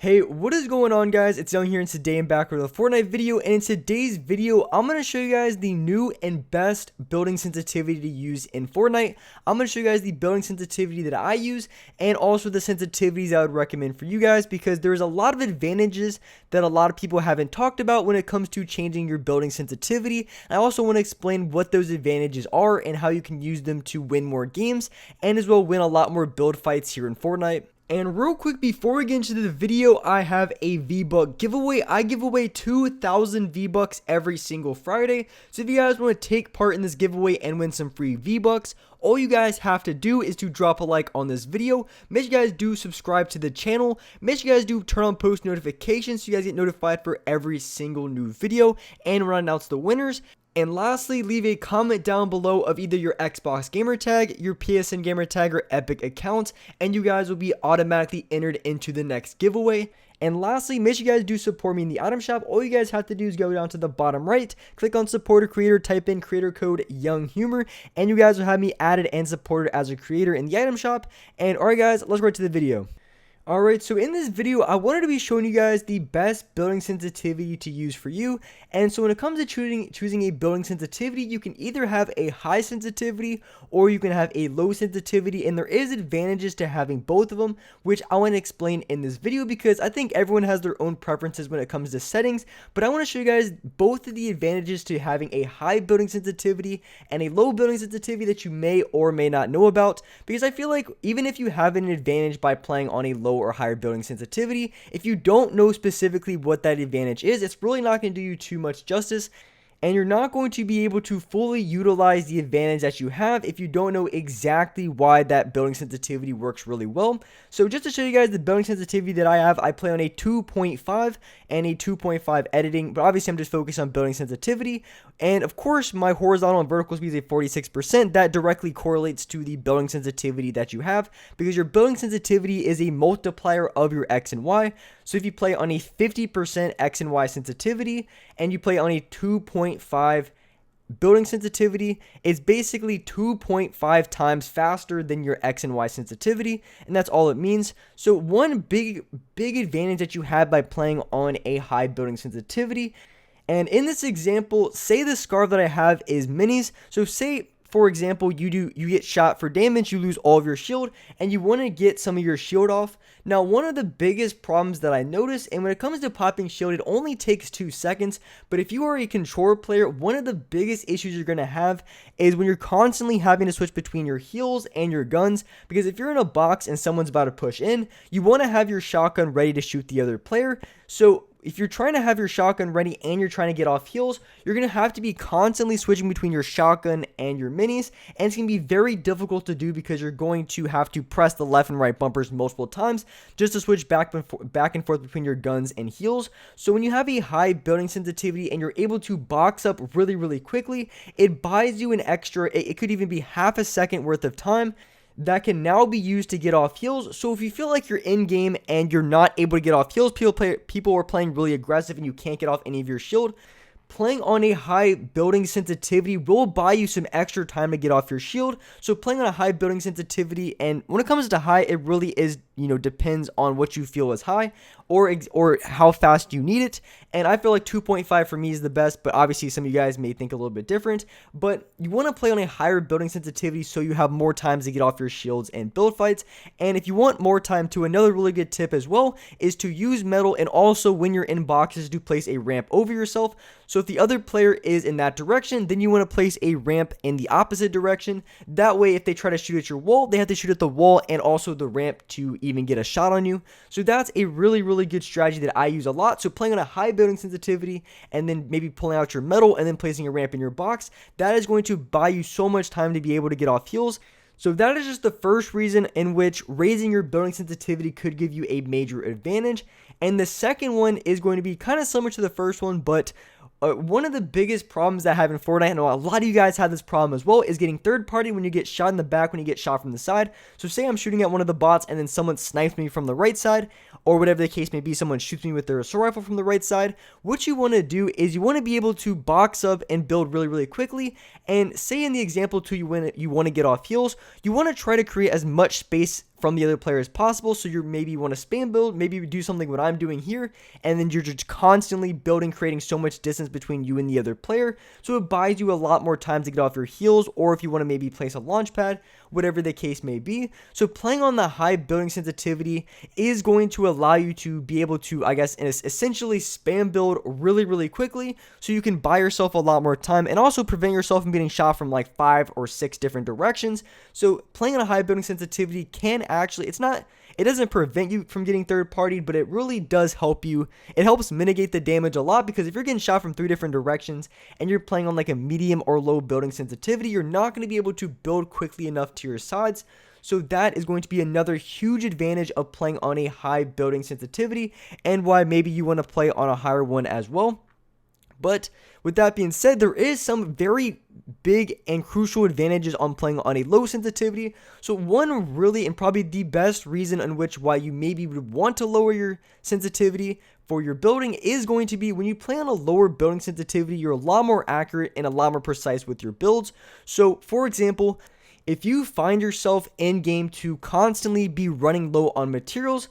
Hey, what is going on, guys? It's Young here, and today I'm back with a Fortnite video, and in today's video, I'm going to show you guys the new and best building sensitivity to use in Fortnite. I'm going to show you guys the building sensitivity that I use, and also the sensitivities I would recommend for you guys, because there's a lot of advantages that a lot of people haven't talked about when it comes to changing your building sensitivity. I also want to explain what those advantages are, and how you can use them to win more games, and as well win a lot more build fights here in Fortnite. And real quick, before we get into the video, I have a V-Buck giveaway. I give away 2,000 V-Bucks every single Friday. So if you guys want to take part in this giveaway and win some free V-Bucks, all you guys have to do is to drop a like on this video. Make sure you guys do subscribe to the channel. Make sure you guys do turn on post notifications so you guys get notified for every single new video and when I announce the winners. And lastly, leave a comment down below of either your Xbox gamer tag, your PSN gamer tag, or Epic account, and you guys will be automatically entered into the next giveaway. And lastly, make sure you guys do support me in the item shop. All you guys have to do is go down to the bottom right, click on support a creator, type in creator code YoungHumor, and you guys will have me added and supported as a creator in the item shop. And alright guys, let's get to the video. Alright, so in this video, I wanted to be showing you guys the best building sensitivity to use for you. And so when it comes to choosing a building sensitivity, you can either have a high sensitivity or you can have a low sensitivity. And there is advantages to having both of them, which I want to explain in this video because I think everyone has their own preferences when it comes to settings. But I want to show you guys both of the advantages to having a high building sensitivity and a low building sensitivity that you may or may not know about. Because I feel like even if you have an advantage by playing on a low or higher building sensitivity, if you don't know specifically what that advantage is, it's really not going to do you too much justice, and you're not going to be able to fully utilize the advantage that you have if you don't know exactly why that building sensitivity works really well. So just to show you guys the building sensitivity that I have, I play on a 2.5 and a 2.5 editing, but obviously I'm just focused on building sensitivity. And of course, my horizontal and vertical speed is a 46%. That directly correlates to the building sensitivity that you have, because your building sensitivity is a multiplier of your X and Y. So if you play on a 50% X and Y sensitivity and you play on a 2.5 building sensitivity, it's basically 2.5 times faster than your X and Y sensitivity, and that's all it means. So one big advantage that you have by playing on a high building sensitivity, and in this example, say the scarf that I have is minis. So say, for example, you get shot for damage, you lose all of your shield, and you want to get some of your shield off. Now, one of the biggest problems that I notice, and when it comes to popping shield, it only takes 2 seconds, but if you are a controller player, one of the biggest issues you're going to have is when you're constantly having to switch between your heals and your guns, because if you're in a box and someone's about to push in, you want to have your shotgun ready to shoot the other player. So if you're trying to have your shotgun ready and you're trying to get off heals, you're going to have to be constantly switching between your shotgun and your minis, and it's going to be very difficult to do because you're going to have to press the left and right bumpers multiple times just to switch back and forth between your guns and heals. So when you have a high building sensitivity and you're able to box up really quickly, it buys you an extra, it could even be half a second worth of time that can now be used to get off heals. So if you feel like you're in game and you're not able to get off heals, people are playing really aggressive and you can't get off any of your shield, playing on a high building sensitivity will buy you some extra time to get off your shield. So playing on a high building sensitivity, and when it comes to high, it really is, depends on what you feel is high or how fast you need it. And I feel like 2.5 for me is the best, but obviously some of you guys may think a little bit different. But you want to play on a higher building sensitivity so you have more times to get off your shields and build fights. And if you want more time too, another really good tip as well is to use metal, and also when you're in boxes, to place a ramp over yourself. So if the other player is in that direction, then you want to place a ramp in the opposite direction. That way, if they try to shoot at your wall, they have to shoot at the wall and also the ramp to even get a shot on you. So that's a really good strategy that I use a lot. So playing on a high building sensitivity and then maybe pulling out your metal and then placing a ramp in your box, that is going to buy you so much time to be able to get off heals. So that is just the first reason in which raising your building sensitivity could give you a major advantage. And the second one is going to be kind of similar to the first one, but one of the biggest problems that I have in Fortnite, I know a lot of you guys have this problem as well, is getting third party when you get shot in the back, when you get shot from the side. So say I'm shooting at one of the bots and then someone snipes me from the right side, or whatever the case may be, someone shoots me with their assault rifle from the right side. What you want to do is you want to be able to box up and build really quickly. And say in the example too, you want to get off heals, you want to try to create as much space from the other player as possible. So you maybe want to spam build, maybe you do something what I'm doing here, and then you're just constantly building, creating so much distance between you and the other player. So it buys you a lot more time to get off your heels, or if you want to maybe place a launch pad, whatever the case may be. So playing on the high building sensitivity is going to allow you to be able to, I guess, essentially spam build really quickly, so you can buy yourself a lot more time and also prevent yourself from getting shot from like 5 or 6 different directions. So playing on a high building sensitivity can actually, it doesn't prevent you from getting third partied, but it really does help you. It helps mitigate the damage a lot, because if you're getting shot from 3 different directions and you're playing on like a medium or low building sensitivity, you're not going to be able to build quickly enough to your sides. So that is going to be another huge advantage of playing on a high building sensitivity, and why maybe you want to play on a higher one as well. But with that being said, there is some very big and crucial advantages on playing on a low sensitivity. So one really, and probably the best reason in which why you maybe would want to lower your sensitivity for your building is going to be when you play on a lower building sensitivity, you're a lot more accurate and a lot more precise with your builds. So for example, if you find yourself in game to constantly be running low on materials,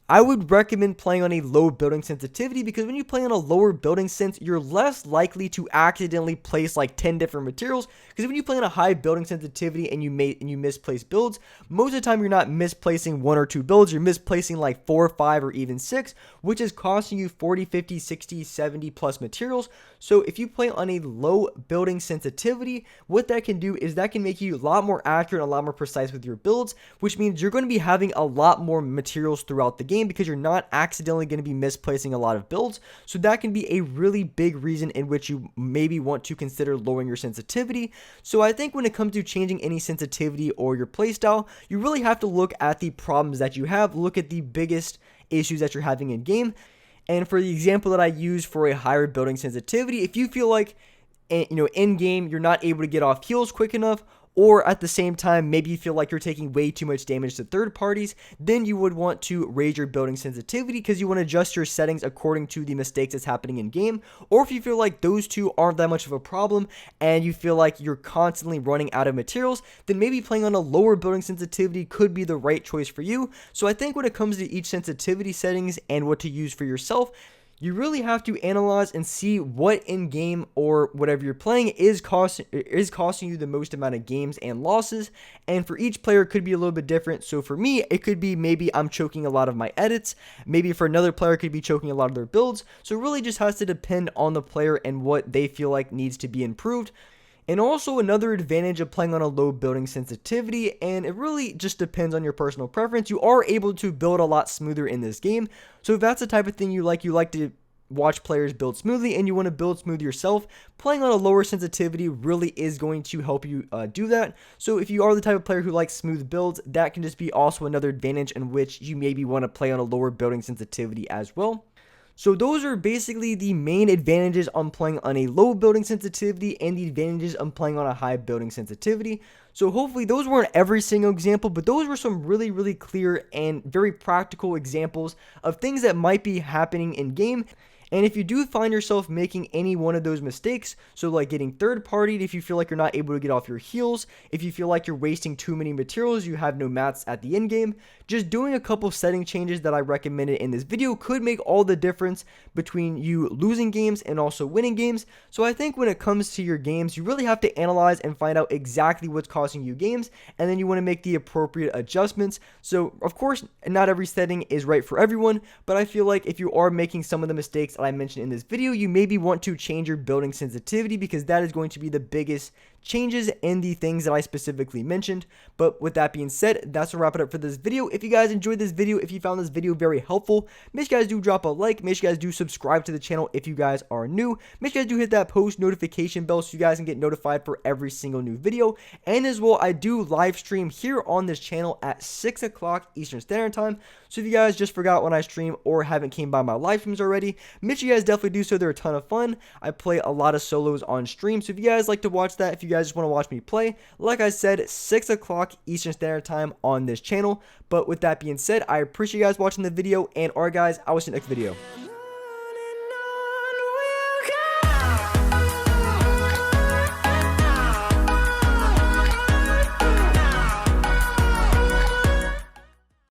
I would recommend playing on a low building sensitivity, because when you play on a lower building sense, you're less likely to accidentally place like 10 different materials. Because when you play on a high building sensitivity and you misplace builds, most of the time you're not misplacing 1 or 2 builds, you're misplacing like 4, 5, or even 6, which is costing you 40, 50, 60, 70 plus materials. So if you play on a low building sensitivity, what that can do is that can make you a lot more accurate, a lot more precise with your builds, which means you're going to be having a lot more materials throughout the game, because you're not accidentally going to be misplacing a lot of builds. So that can be a really big reason in which you maybe want to consider lowering your sensitivity. So I think when it comes to changing any sensitivity or your playstyle, you really have to look at the problems that you have, look at the biggest issues that you're having in game. And for the example that I use for a higher building sensitivity, if you feel like, in game you're not able to get off heals quick enough, or at the same time maybe you feel like you're taking way too much damage to third parties, then you would want to raise your building sensitivity, because you want to adjust your settings according to the mistakes that's happening in game. Or if you feel like those two aren't that much of a problem and you feel like you're constantly running out of materials, then maybe playing on a lower building sensitivity could be the right choice for you. So I think when it comes to each sensitivity settings and what to use for yourself, you really have to analyze and see what in game or whatever you're playing is costing you the most amount of games and losses. And for each player, it could be a little bit different. So for me, it could be maybe I'm choking a lot of my edits. Maybe for another player, it could be choking a lot of their builds. So it really just has to depend on the player and what they feel like needs to be improved. And also another advantage of playing on a low building sensitivity, and it really just depends on your personal preference, you are able to build a lot smoother in this game. So if that's the type of thing you like to watch players build smoothly and you want to build smooth yourself, playing on a lower sensitivity really is going to help you do that. So if you are the type of player who likes smooth builds, that can just be also another advantage in which you maybe want to play on a lower building sensitivity as well. So those are basically the main advantages on playing on a low building sensitivity and the advantages on playing on a high building sensitivity. So hopefully those weren't every single example, but those were some really clear and very practical examples of things that might be happening in game. And if you do find yourself making any one of those mistakes, so like getting third partied, if you feel like you're not able to get off your heels, if you feel like you're wasting too many materials, you have no mats at the end game, just doing a couple setting changes that I recommended in this video could make all the difference between you losing games and also winning games. So I think when it comes to your games, you really have to analyze and find out exactly what's costing you games, and then you want to make the appropriate adjustments. So of course, not every setting is right for everyone, but I feel like if you are making some of the mistakes I mentioned in this video, you maybe want to change your building sensitivity, because that is going to be the biggest changes in the things that I specifically mentioned. But with that being said, that's to wrap it up for this video. If you guys enjoyed this video, if you found this video very helpful, make sure you guys do drop a like, make sure you guys do subscribe to the channel if you guys are new, make sure you guys do hit that post notification bell so you guys can get notified for every single new video. And as well, I do live stream here on this channel at 6 o'clock Eastern Standard Time. So if you guys just forgot when I stream or haven't came by my live streams already, make sure you guys definitely do so. They're a ton of fun. I play a lot of solos on stream, so if you guys like to watch that, if you guys just want to watch me play, like I said, 6 o'clock Eastern Standard Time on this channel. But with that being said, I appreciate you guys watching the video, and alright guys, I will see you in the next video.